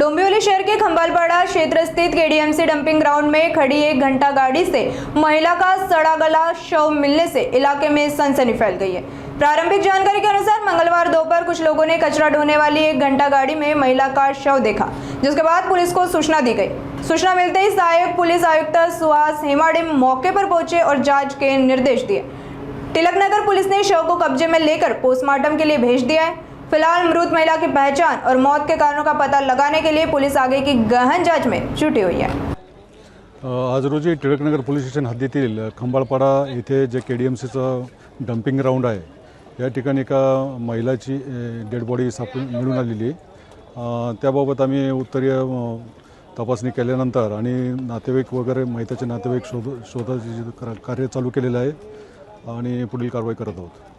डोंबिवली शहर के खंबालपाड़ा क्षेत्र स्थित केडीएमसी डंपिंग ग्राउंड में खड़ी एक घंटा गाड़ी से महिला का सड़ा गला शव मिलने से इलाके में सनसनी फैल गई है। प्रारंभिक जानकारी के अनुसार मंगलवार दोपहर कुछ लोगों ने कचरा ढोने वाली एक घंटा गाड़ी में महिला का शव देखा, जिसके बाद पुलिस को सूचना दी गई। सूचना मिलते ही सहायक पुलिस आयुक्त सुहास हेमाड़े मौके पर पहुंचे और जांच के निर्देश दिए। तिलकनगर पुलिस ने शव को कब्जे में लेकर पोस्टमार्टम के लिए भेज दिया है। फिलहाल मृत महिला की पहचान और मौत के कारणों का पता लगाने के लिए पुलिस आगे की गहन जांच में जुटी हुई है। आज रोजी टिळकनगर पोलीस स्टेशन हद्दीतील खंबाळपाडा येथे जे केडीएमसीचं डंपिंग ग्राउंड आहे, या ठिकाणी एका महिलाची डेड बॉडी सापडून मिळून आलेली आहे। त्याबाबत आम्ही उत्तरीय तपासणी केल्यानंतर आणि नातेवाईक वगैरे महिलेचे नातेवाईक शोधाचे कार्य चालू केलेलं आहे आणि पुढील कारवाई करत आहोत।